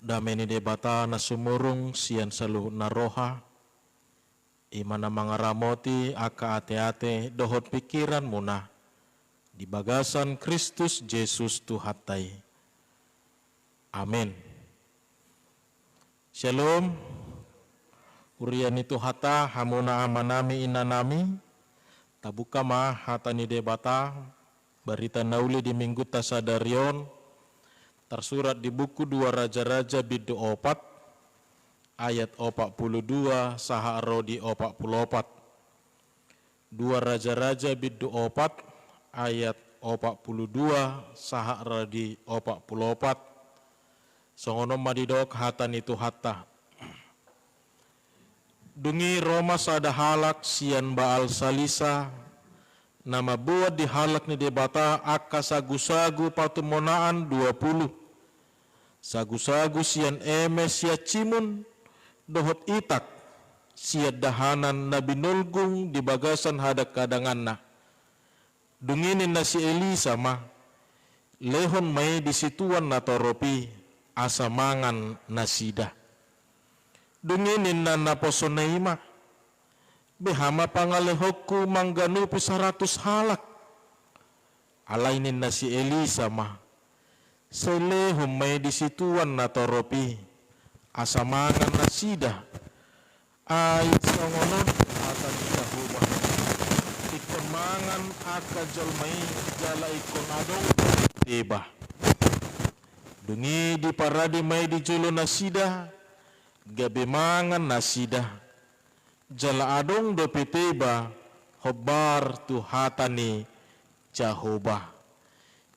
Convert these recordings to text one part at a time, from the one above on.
Dameni debata na sumurung sian saluh na roha, imana mangaramoti aka ate-ate dohot pikiran muna, di bagasan Kristus Yesus Tuhatai. Amin. Shalom. Urian itu hata hamuna amanami inanami, tabuka ma hatani debata, berita nauli di minggu tasadarion, tersurat di buku 2 Raja-Raja biddu 4, ayat 42 saha rodi 44. 2 Raja-Raja biddu 4, ayat 42 saha rodi 44. Songono madidok hatan itu hatta. Dungi Roma sada halak sian Baal Salisa, nama buat di halak ni debata akka sagu-sagu patumonaan 20. Sagu-sagu sian emes sia cimun dohot itak sia dahanan na binulgung di bagasan hadak kadanganna. Dunginin na si Elisa mah lehon may disituan na toropi asamangan nasida. Dunginin na naposonaima behama pangalehokku mangganupi 100 halak. Alainin na si Elisa mah selehom may disituan na toropi asamangan nasida. Ait songonon atan Yahumah ikemangan aka jolmai jala ikon adong tiba. Dungi di paradi may di jolo nasida gabe mangan nasida jala adong do piteba hobar tu hatani Jehovah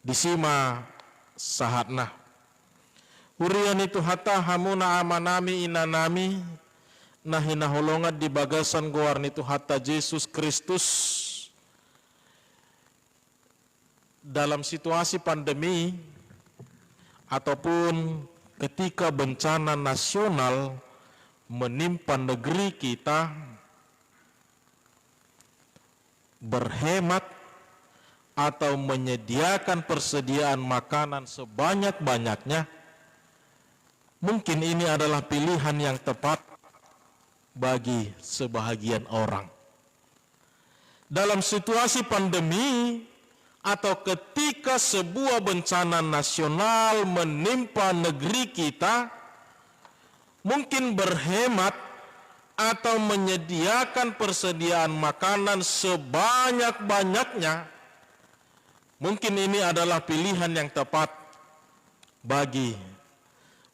disima sahatna. Urian itu hata hamuna amanami inanami nah hinaholongan di bagasan goar itu hata Yesus Kristus dalam situasi pandemi ataupun ketika bencana nasional menimpa negeri kita, berhemat atau menyediakan persediaan makanan sebanyak-banyaknya, mungkin ini adalah pilihan yang tepat bagi sebahagian orang. Dalam situasi pandemi atau ketika sebuah bencana nasional menimpa negeri kita, mungkin berhemat atau menyediakan persediaan makanan sebanyak-banyaknya, mungkin ini adalah pilihan yang tepat bagi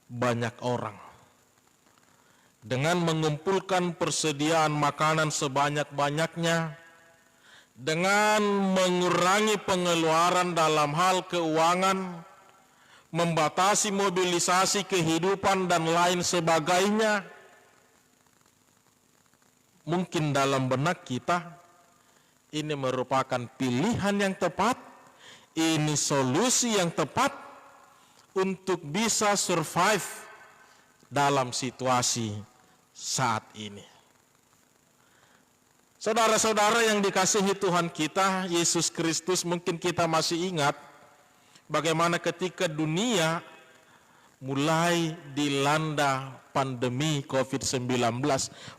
banyak orang. Dengan mengumpulkan persediaan makanan sebanyak-banyaknya, dengan mengurangi pengeluaran dalam hal keuangan, membatasi mobilisasi kehidupan dan lain sebagainya, mungkin dalam benak kita ini merupakan pilihan yang tepat, ini solusi yang tepat untuk bisa survive dalam situasi saat ini. Saudara-saudara yang dikasihi Tuhan kita, Yesus Kristus, mungkin kita masih ingat bagaimana ketika dunia mulai dilanda pandemi COVID-19.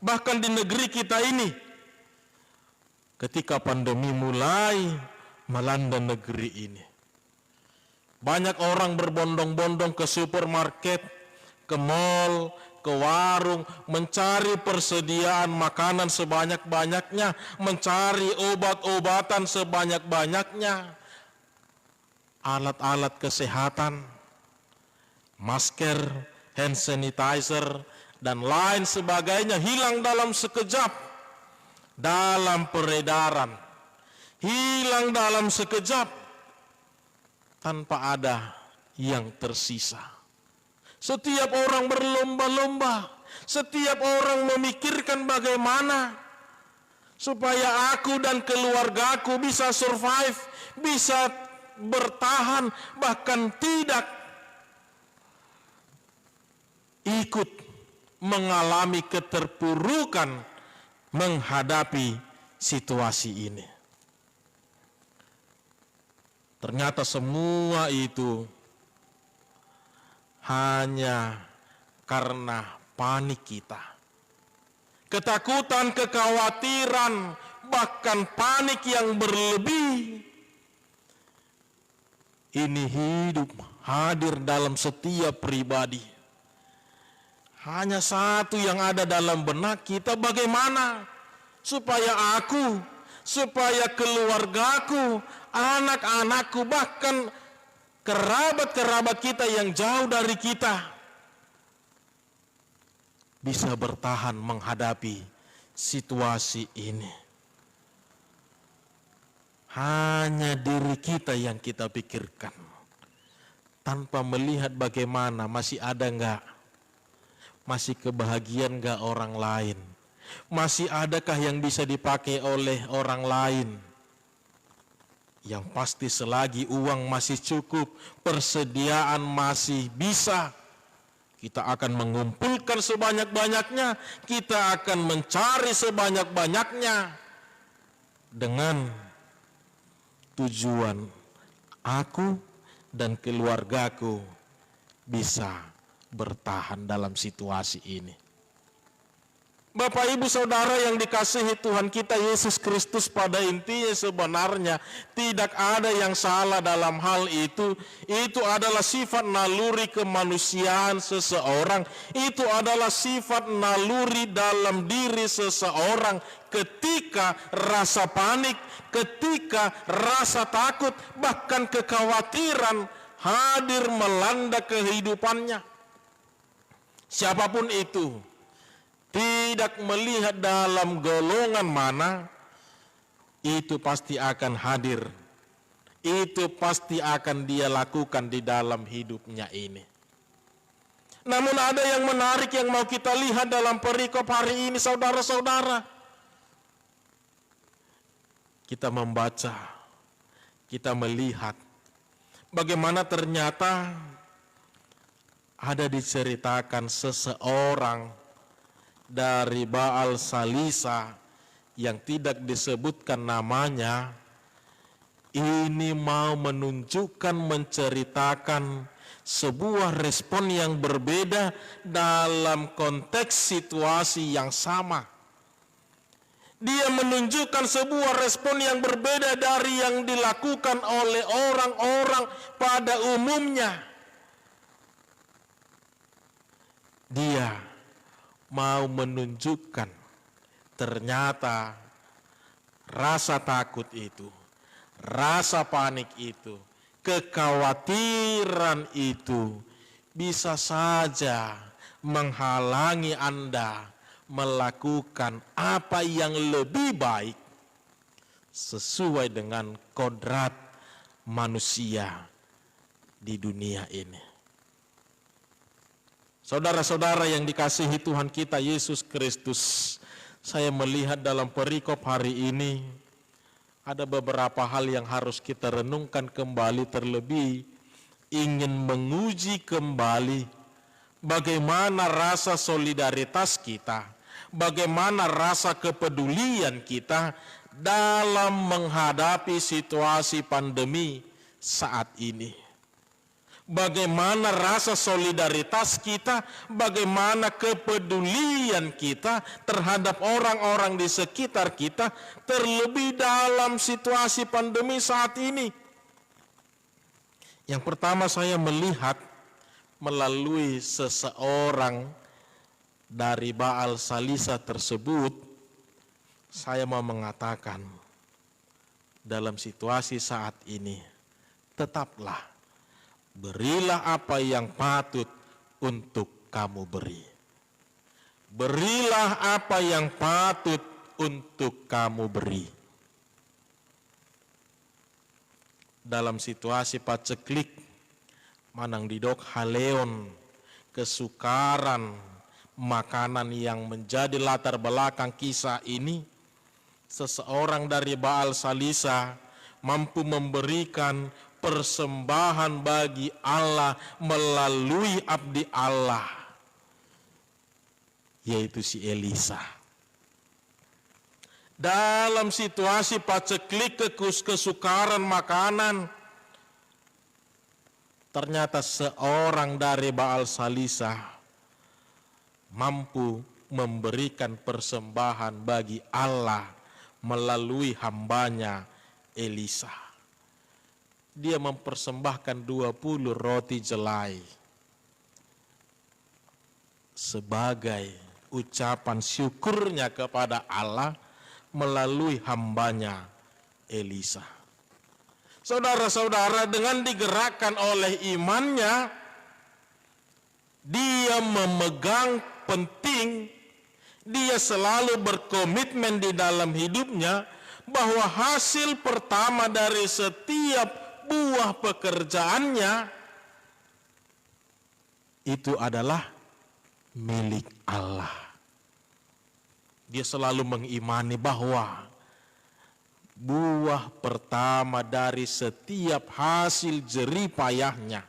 Bahkan di negeri kita ini, ketika pandemi mulai melanda negeri ini, banyak orang berbondong-bondong ke supermarket, ke mall, ke warung, mencari persediaan makanan sebanyak-banyaknya, mencari obat-obatan sebanyak-banyaknya, alat-alat kesehatan, masker, hand sanitizer, dan lain sebagainya hilang dalam sekejap, dalam peredaran, hilang dalam sekejap, tanpa ada yang tersisa. Setiap orang berlomba-lomba, setiap orang memikirkan bagaimana supaya aku dan keluargaku bisa survive, bisa bertahan, bahkan tidak ikut mengalami keterpurukan menghadapi situasi ini. Ternyata semua itu hanya karena panik kita. Ketakutan, kekhawatiran, bahkan panik yang berlebih. Ini hidup hadir dalam setiap pribadi. Hanya satu yang ada dalam benak kita, bagaimana supaya aku, supaya keluargaku, anak-anakku, bahkan kerabat-kerabat kita yang jauh dari kita bisa bertahan menghadapi situasi ini. Hanya diri kita yang kita pikirkan, tanpa melihat bagaimana masih ada enggak, masih kebahagiaan enggak orang lain, masih adakah yang bisa dipakai oleh orang lain. Yang pasti selagi uang masih cukup, persediaan masih bisa, kita akan mengumpulkan sebanyak-banyaknya, kita akan mencari sebanyak-banyaknya dengan tujuan aku dan keluargaku bisa bertahan dalam situasi ini. Bapak, Ibu, Saudara yang dikasihi Tuhan kita Yesus Kristus, pada intinya sebenarnya tidak ada yang salah dalam hal itu. Itu adalah sifat naluri kemanusiaan seseorang. Itu adalah sifat naluri dalam diri seseorang ketika rasa panik, ketika rasa takut, bahkan kekhawatiran hadir melanda kehidupannya. Siapapun itu, tidak melihat dalam golongan mana, itu pasti akan hadir. Itu pasti akan dia lakukan di dalam hidupnya ini. Namun ada yang menarik yang mau kita lihat dalam perikop hari ini, saudara-saudara. Kita membaca, kita melihat bagaimana ternyata ada diceritakan seseorang dari Baal Salisa yang tidak disebutkan namanya, ini mau menunjukkan, menceritakan sebuah respon yang berbeda dalam konteks situasi yang sama. Dia menunjukkan sebuah respon yang berbeda dari yang dilakukan oleh orang-orang pada umumnya. Dia mau menunjukkan ternyata rasa takut itu, rasa panik itu, kekhawatiran itu bisa saja menghalangi Anda melakukan apa yang lebih baik sesuai dengan kodrat manusia di dunia ini. Saudara-saudara yang dikasihi Tuhan kita Yesus Kristus, saya melihat dalam perikop hari ini ada beberapa hal yang harus kita renungkan kembali, terlebih ingin menguji kembali bagaimana rasa solidaritas kita, bagaimana rasa kepedulian kita dalam menghadapi situasi pandemi saat ini. Bagaimana rasa solidaritas kita, bagaimana kepedulian kita terhadap orang-orang di sekitar kita, terlebih dalam situasi pandemi saat ini. Yang pertama, saya melihat melalui seseorang dari Baal Salisa tersebut, saya mau mengatakan dalam situasi saat ini, tetaplah berilah apa yang patut untuk kamu beri. Berilah apa yang patut untuk kamu beri. Dalam situasi paceklik, manang didok haleon, kesukaran, makanan yang menjadi latar belakang kisah ini, seseorang dari Baal Salisa mampu memberikan persembahan bagi Allah melalui abdi Allah, yaitu si Elisa. Dalam situasi paceklik, kesukaran makanan, ternyata seorang dari Baal Salisa mampu memberikan persembahan bagi Allah melalui hambanya Elisa. Dia mempersembahkan 20 roti jelai sebagai ucapan syukurnya kepada Allah melalui hambanya Elisa. Saudara-saudara, dengan digerakkan oleh imannya, dia memegang penting, dia selalu berkomitmen di dalam hidupnya bahwa hasil pertama dari setiap buah pekerjaannya itu adalah milik Allah. Dia selalu mengimani bahwa buah pertama dari setiap hasil jerih payahnya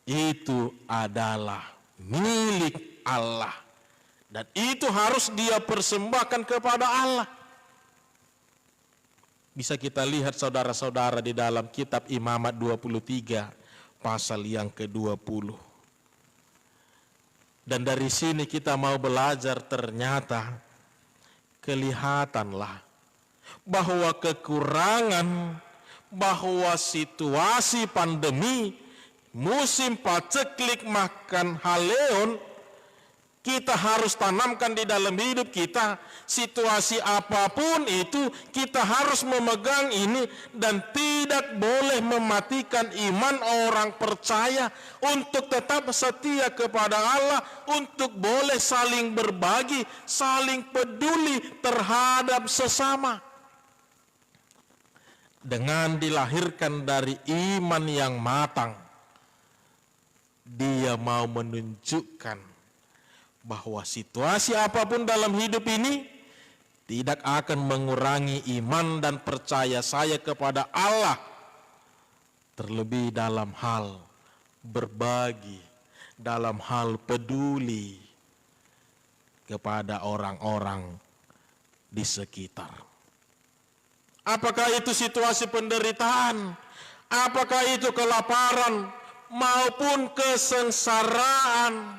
itu adalah milik Allah, dan itu harus dia persembahkan kepada Allah. Bisa kita lihat saudara-saudara di dalam kitab Imamat 23 pasal yang ke-20. Dan dari sini kita mau belajar, ternyata kelihatanlah bahwa kekurangan, bahwa situasi pandemi, musim paceklik makan haleon, kita harus tanamkan di dalam hidup kita. Situasi apapun itu kita harus memegang ini, dan tidak boleh mematikan iman orang percaya untuk tetap setia kepada Allah, untuk boleh saling berbagi, saling peduli terhadap sesama. Dengan dilahirkan dari iman yang matang, dia mau menunjukkan bahwa situasi apapun dalam hidup ini tidak akan mengurangi iman dan percaya saya kepada Allah, terlebih dalam hal berbagi, dalam hal peduli kepada orang-orang di sekitar. Apakah itu situasi penderitaan, apakah itu kelaparan maupun kesengsaraan,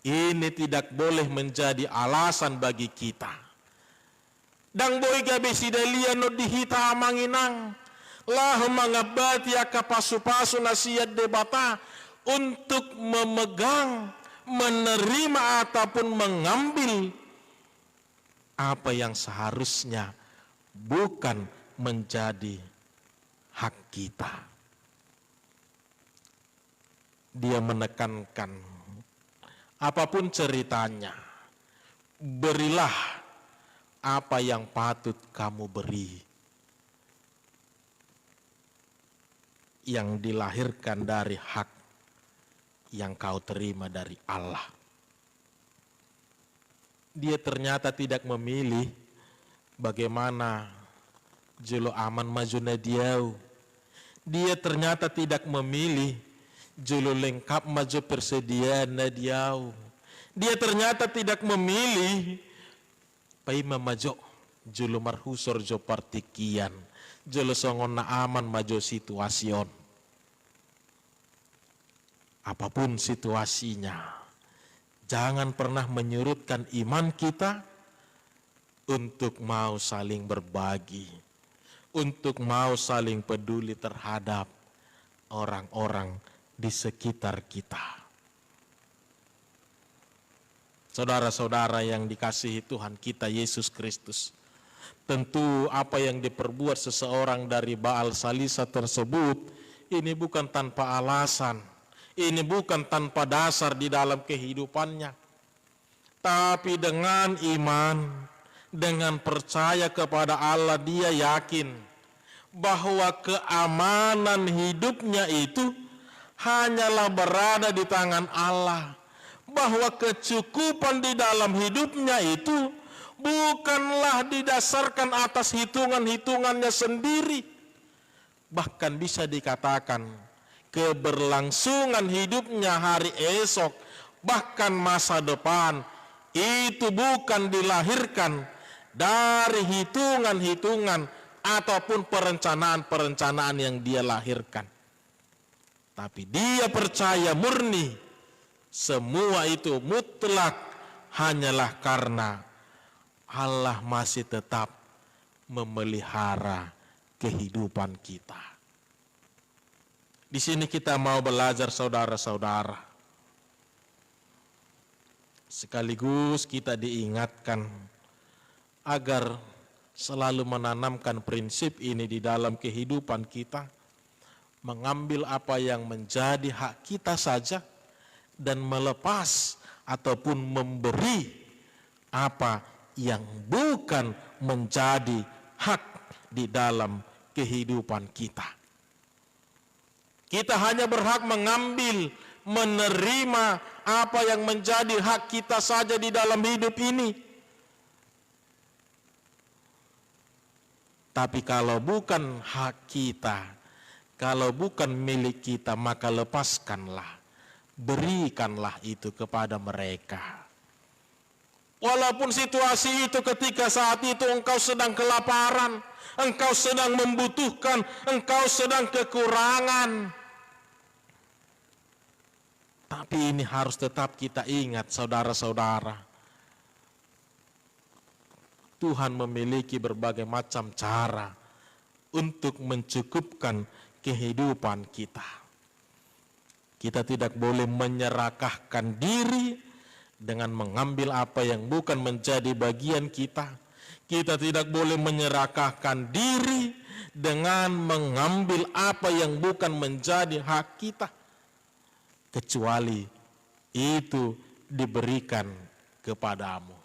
ini tidak boleh menjadi alasan bagi kita. Dang boy gabi sidalia no dihita amanginang, lah mangabati akapasu-pasu nasihat debata untuk memegang, menerima ataupun mengambil apa yang seharusnya bukan menjadi hak kita. Dia menekankan, apapun ceritanya, berilah apa yang patut kamu beri, yang dilahirkan dari hak yang kau terima dari Allah. Dia ternyata tidak memilih bagaimana jelo aman maju nadiau. Dia ternyata tidak memilih julu lengkap maju persediaan nadiau. Dia ternyata tidak memilih pai memajo julu marhusor jo partikian, julu songon na aman maju situasion. Apapun situasinya, jangan pernah menyurutkan iman kita untuk mau saling berbagi, untuk mau saling peduli terhadap orang-orang di sekitar kita. Saudara-saudara yang dikasihi Tuhan kita Yesus Kristus, tentu apa yang diperbuat seseorang dari Baal Salisa tersebut, ini bukan tanpa alasan, ini bukan tanpa dasar di dalam kehidupannya. Tapi dengan iman, dengan percaya kepada Allah, dia yakin bahwa keamanan hidupnya itu hanyalah berada di tangan Allah, bahwa kecukupan di dalam hidupnya itu bukanlah didasarkan atas hitungan-hitungannya sendiri. Bahkan bisa dikatakan keberlangsungan hidupnya hari esok, bahkan masa depan, itu bukan dilahirkan dari hitungan-hitungan ataupun perencanaan-perencanaan yang dia lahirkan. Tapi dia percaya murni semua itu mutlak hanyalah karena Allah masih tetap memelihara kehidupan kita. Di sini kita mau belajar saudara-saudara. Sekaligus kita diingatkan agar selalu menanamkan prinsip ini di dalam kehidupan kita. Mengambil apa yang menjadi hak kita saja dan melepas ataupun memberi apa yang bukan menjadi hak di dalam kehidupan kita. Kita hanya berhak mengambil, menerima apa yang menjadi hak kita saja di dalam hidup ini. Tapi kalau bukan hak kita, kalau bukan milik kita, maka lepaskanlah, berikanlah itu kepada mereka. Walaupun situasi itu ketika saat itu engkau sedang kelaparan, engkau sedang membutuhkan, engkau sedang kekurangan. Tapi ini harus tetap kita ingat saudara-saudara. Tuhan memiliki berbagai macam cara untuk mencukupkan kehidupan kita. Kita tidak boleh menyerahkan diri dengan mengambil apa yang bukan menjadi bagian kita. Kita tidak boleh menyerahkan diri dengan mengambil apa yang bukan menjadi hak kita. Kecuali itu diberikan kepadamu.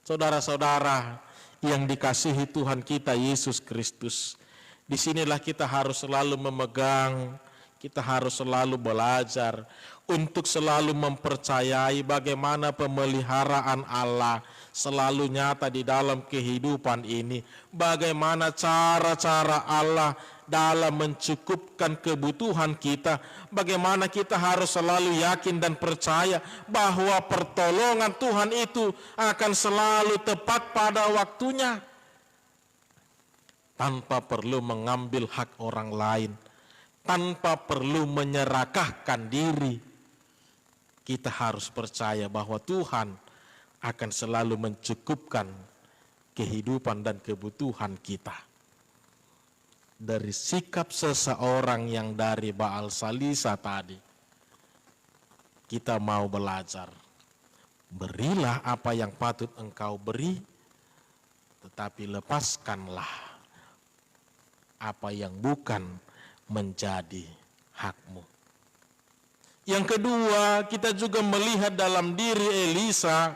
Saudara-saudara yang dikasihi Tuhan kita Yesus Kristus, disinilah kita harus selalu memegang, kita harus selalu belajar untuk selalu mempercayai bagaimana pemeliharaan Allah selalu nyata di dalam kehidupan ini. Bagaimana cara-cara Allah dalam mencukupkan kebutuhan kita. Bagaimana kita harus selalu yakin dan percaya bahwa pertolongan Tuhan itu akan selalu tepat pada waktunya. Tanpa perlu mengambil hak orang lain, tanpa perlu menyerahkan diri, kita harus percaya bahwa Tuhan akan selalu mencukupkan kehidupan dan kebutuhan kita. Dari sikap seseorang yang dari Baal Salisa tadi, kita mau belajar. Berilah apa yang patut engkau beri, tetapi lepaskanlah apa yang bukan menjadi hakmu. Yang kedua, kita juga melihat dalam diri Elisa,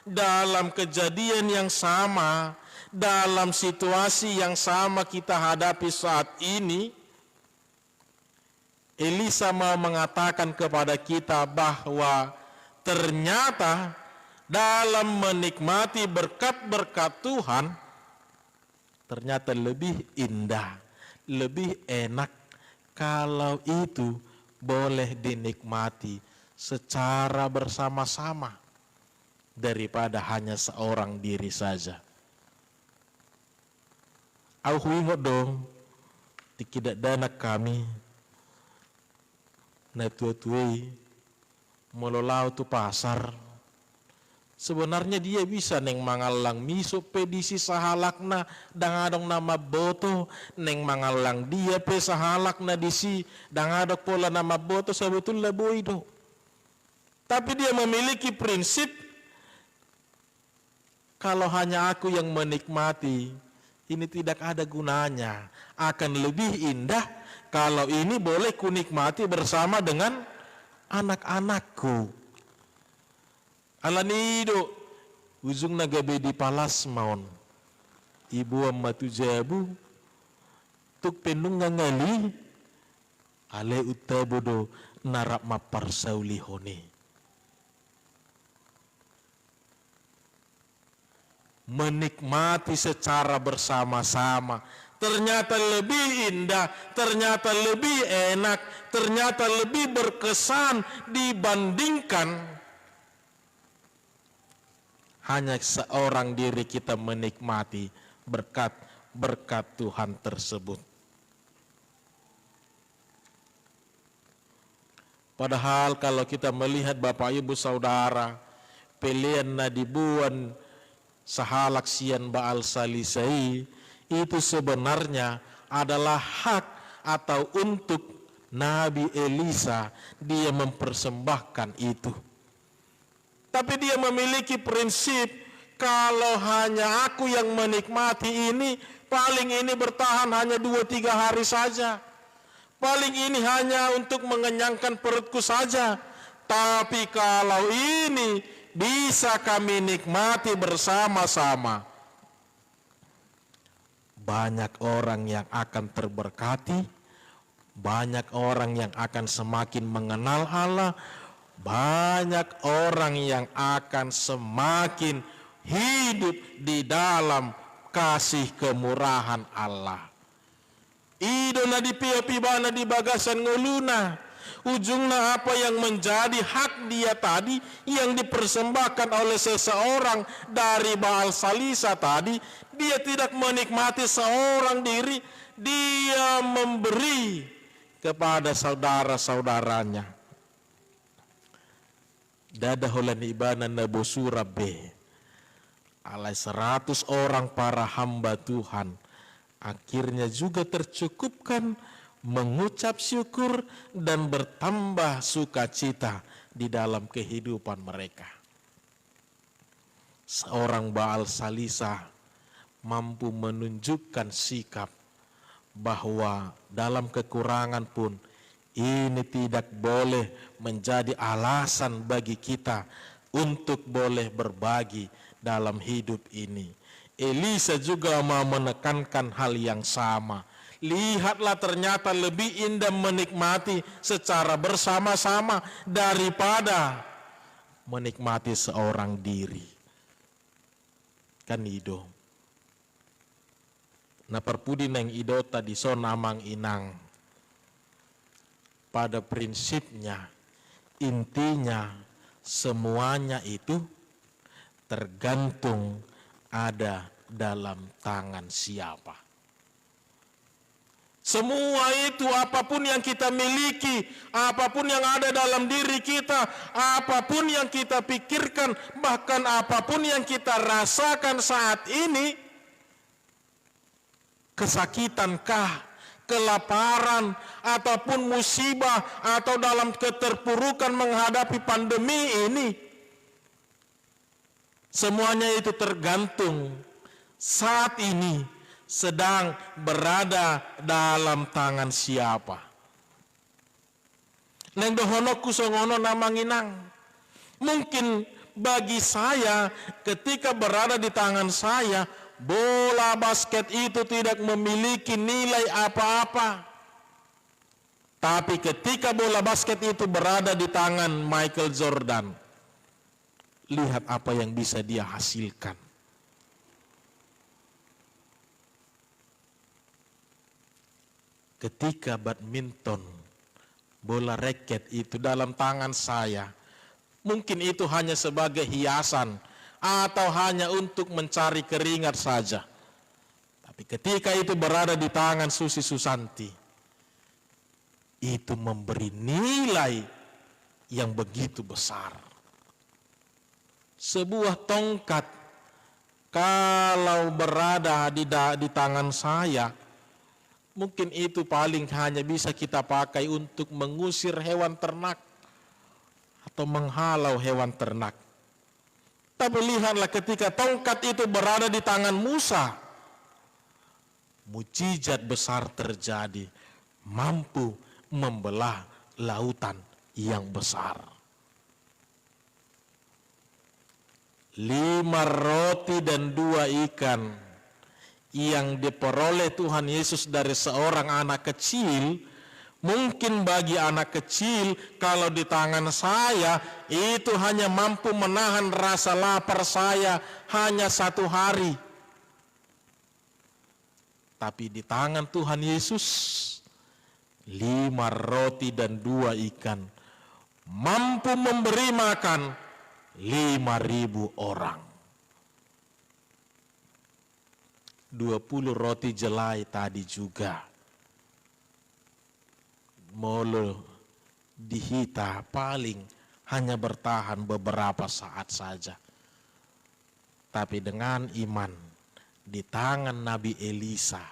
dalam kejadian yang sama, dalam situasi yang sama kita hadapi saat ini. Elisa mau mengatakan kepada kita bahwa ternyata dalam menikmati berkat-berkat Tuhan, ternyata lebih indah, lebih enak kalau itu boleh dinikmati secara bersama-sama daripada hanya seorang diri saja. Aku ingat dong, tidak dana kami, na tua-tuai, mololau tu pasar. Sebenarnya dia bisa neng mangalang miso pedisi sahalakna dangadong nama boto, neng mangalang dia pe sahalakna disi dangadok pola nama boto sebetulnya boido. Tapi dia memiliki prinsip, kalau hanya aku yang menikmati, ini tidak ada gunanya. Akan lebih indah kalau ini boleh kunikmati bersama dengan anak-anakku. Alanido, ujung nagabe di palas maon. Ibu amatu jabu, tuk penung ngangali, ale utabodo narap maparsaulihone. Menikmati secara bersama-sama, ternyata lebih indah, ternyata lebih enak, ternyata lebih berkesan dibandingkan hanya seorang diri kita menikmati berkat-berkat Tuhan tersebut. Padahal kalau kita melihat Bapak Ibu Saudara, pelian na dibuan sahalak sian Baal Salisai, itu sebenarnya adalah hak atau untuk Nabi Elisa, dia mempersembahkan itu. Tapi dia memiliki prinsip, kalau hanya aku yang menikmati ini, paling ini bertahan hanya 2-3 hari saja. Paling ini hanya untuk mengenyangkan perutku saja. Tapi kalau ini bisa kami nikmati bersama-sama, banyak orang yang akan terberkati, banyak orang yang akan semakin mengenal Allah, banyak orang yang akan semakin hidup di dalam kasih kemurahan Allah. Ido na di pia-pibana di bagasan nguluna. Ujungnya apa yang menjadi hak dia tadi, yang dipersembahkan oleh seseorang dari Baal Salisa tadi, dia tidak menikmati seorang diri, dia memberi kepada saudara-saudaranya. Dadaholan ibana nabo surabe. Alai 100 orang para hamba Tuhan akhirnya juga tercukupkan mengucap syukur dan bertambah sukacita di dalam kehidupan mereka. Seorang Baal Salisa mampu menunjukkan sikap bahwa dalam kekurangan pun ini tidak boleh menjadi alasan bagi kita untuk boleh berbagi dalam hidup ini. Elisa juga mau menekankan hal yang sama. Lihatlah, ternyata lebih indah menikmati secara bersama-sama daripada menikmati seorang diri. Kan ido. Na perpudi neng ido tadi so namang inang. Pada prinsipnya, intinya semuanya itu tergantung ada dalam tangan siapa. Semua itu, apapun yang kita miliki, apapun yang ada dalam diri kita, apapun yang kita pikirkan, bahkan apapun yang kita rasakan saat ini, kesakitankah, kelaparan, ataupun musibah, atau dalam keterpurukan menghadapi pandemi ini, semuanya itu tergantung saat ini sedang berada dalam tangan siapa. Neng dohonoku songono namanginang. Mungkin bagi saya ketika berada di tangan saya, bola basket itu tidak memiliki nilai apa-apa. Tapi ketika bola basket itu berada di tangan Michael Jordan, lihat apa yang bisa dia hasilkan. Ketika badminton, bola raket itu dalam tangan saya, mungkin itu hanya sebagai hiasan atau hanya untuk mencari keringat saja. Tapi ketika itu berada di tangan Susi Susanti, itu memberi nilai yang begitu besar. Sebuah tongkat kalau berada di tangan saya, mungkin itu paling hanya bisa kita pakai untuk mengusir hewan ternak atau menghalau hewan ternak. Tapi lihatlah ketika tongkat itu berada di tangan Musa, mukjizat besar terjadi, mampu membelah lautan yang besar. 5 roti dan 2 ikan yang diperoleh Tuhan Yesus dari seorang anak kecil, mungkin bagi anak kecil kalau di tangan saya itu hanya mampu menahan rasa lapar saya hanya 1 hari. Tapi di tangan Tuhan Yesus 5 roti dan 2 ikan mampu memberi makan 5.000 orang. 20 roti jelai tadi juga. Molo dihita paling hanya bertahan beberapa saat saja. Tapi dengan iman di tangan Nabi Elisa,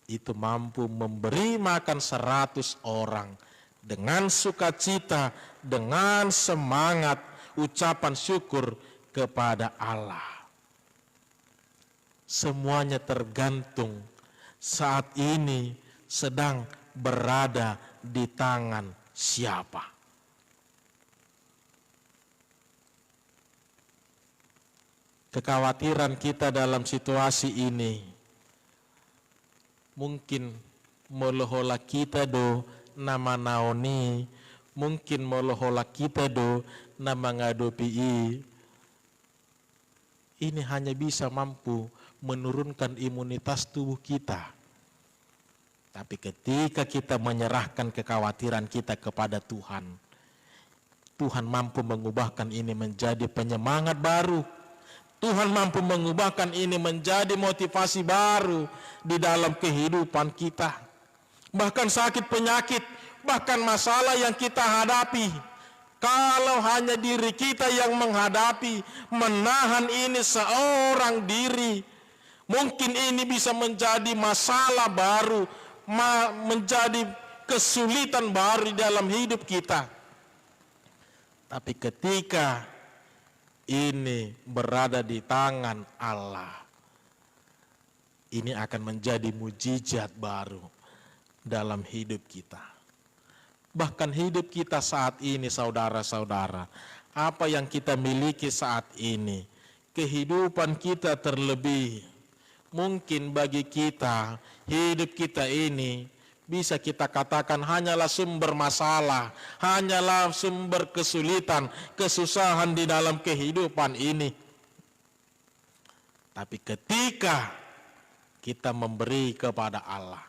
itu mampu memberi makan 100 orang dengan sukacita, dengan semangat ucapan syukur kepada Allah. Semuanya tergantung saat ini sedang berada di tangan siapa. Kekhawatiran kita dalam situasi ini mungkin molohola kita do nama naoni, mungkin molohola kita do nama ngadopi. Ini hanya bisa mampu menurunkan imunitas tubuh kita. Tapi ketika kita menyerahkan kekhawatiran kita kepada Tuhan, Tuhan mampu mengubahkan ini menjadi penyemangat baru. Tuhan mampu mengubahkan ini menjadi motivasi baru di dalam kehidupan kita. Bahkan sakit penyakit, bahkan masalah yang kita hadapi, kalau hanya diri kita yang menghadapi, menahan ini seorang diri, mungkin ini bisa menjadi masalah baru, menjadi kesulitan baru di dalam hidup kita. Tapi ketika ini berada di tangan Allah, ini akan menjadi mujizat baru dalam hidup kita. Bahkan hidup kita saat ini, saudara-saudara, apa yang kita miliki saat ini, kehidupan kita terlebih, mungkin bagi kita, hidup kita ini bisa kita katakan hanyalah sumber masalah, hanyalah sumber kesulitan, kesusahan di dalam kehidupan ini. Tapi ketika kita memberi kepada Allah,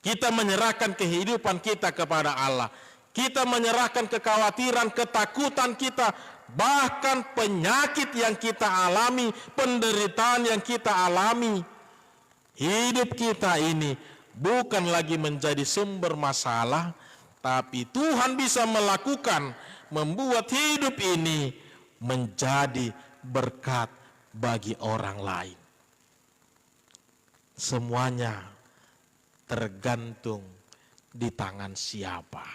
kita menyerahkan kehidupan kita kepada Allah, kita menyerahkan kekhawatiran, ketakutan kita, bahkan penyakit yang kita alami, penderitaan yang kita alami, hidup kita ini bukan lagi menjadi sumber masalah, tapi Tuhan bisa melakukan, membuat hidup ini menjadi berkat bagi orang lain. Semuanya tergantung di tangan siapa.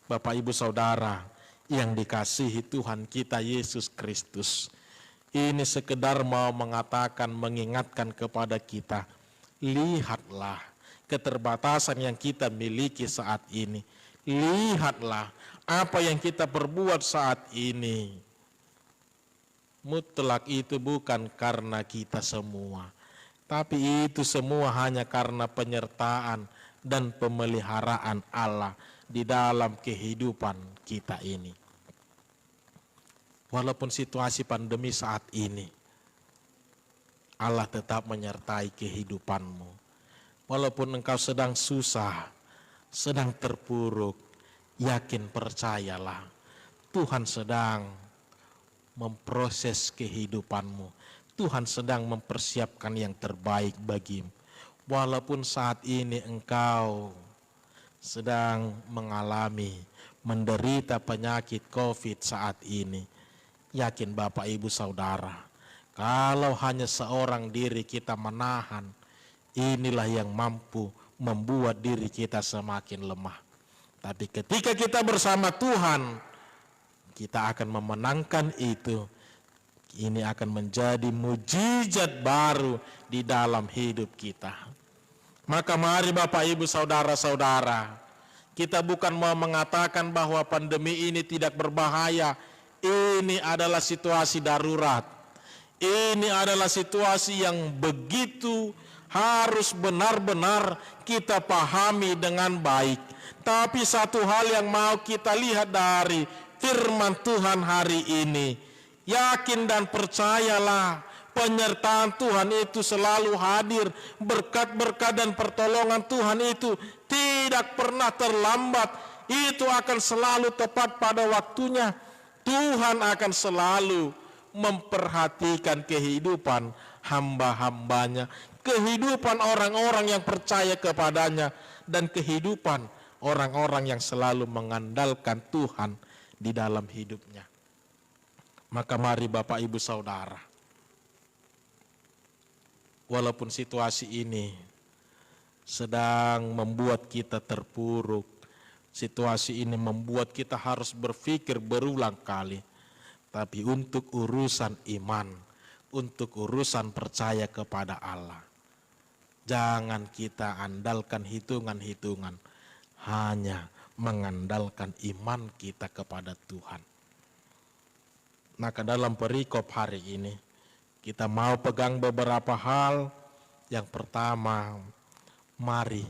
Bapak Ibu Saudara yang dikasihi Tuhan kita Yesus Kristus, ini sekedar mau mengatakan, mengingatkan kepada kita, lihatlah keterbatasan yang kita miliki saat ini. Lihatlah apa yang kita perbuat saat ini. Mutlak itu bukan karena kita semua, tapi itu semua hanya karena penyertaan dan pemeliharaan Allah di dalam kehidupan kita ini. Walaupun situasi pandemi saat ini, Allah tetap menyertai kehidupanmu. Walaupun engkau sedang susah, sedang terpuruk, yakin, percayalah, Tuhan sedang memproses kehidupanmu. Tuhan sedang mempersiapkan yang terbaik bagimu. Walaupun saat ini engkau sedang menderita penyakit COVID saat ini, yakin Bapak Ibu Saudara, kalau hanya seorang diri kita menahan, inilah yang mampu membuat diri kita semakin lemah. Tapi ketika kita bersama Tuhan, kita akan memenangkan itu. Ini akan menjadi mujizat baru di dalam hidup kita. Maka mari Bapak Ibu Saudara-saudara, kita bukan mau mengatakan bahwa pandemi ini tidak berbahaya. Ini adalah situasi darurat. Ini adalah situasi yang begitu harus benar-benar kita pahami dengan baik. Tapi satu hal yang mau kita lihat dari firman Tuhan hari ini, yakin dan percayalah, penyertaan Tuhan itu selalu hadir. Berkat-berkat dan pertolongan Tuhan itu tidak pernah terlambat. Itu akan selalu tepat pada waktunya. Tuhan akan selalu memperhatikan kehidupan hamba-hambanya, kehidupan orang-orang yang percaya kepadanya, dan kehidupan orang-orang yang selalu mengandalkan Tuhan di dalam hidupnya. Maka mari Bapak Ibu Saudara, walaupun situasi ini sedang membuat kita terpuruk, situasi ini membuat kita harus berpikir berulang kali, tapi untuk urusan iman, untuk urusan percaya kepada Allah, jangan kita andalkan hitungan-hitungan, hanya mengandalkan iman kita kepada Tuhan. Maka dalam perikop hari ini, kita mau pegang beberapa hal. Yang pertama, mari,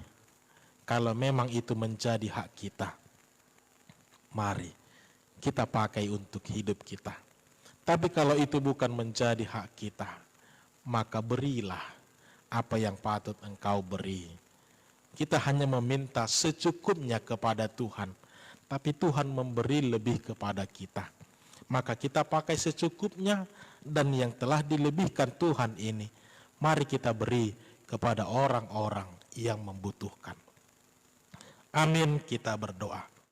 kalau memang itu menjadi hak kita, mari kita pakai untuk hidup kita. Tapi kalau itu bukan menjadi hak kita, maka berilah apa yang patut engkau beri. Kita hanya meminta secukupnya kepada Tuhan, tapi Tuhan memberi lebih kepada kita. Maka kita pakai secukupnya, dan yang telah dilebihkan Tuhan ini, mari kita beri kepada orang-orang yang membutuhkan. Amin, kita berdoa.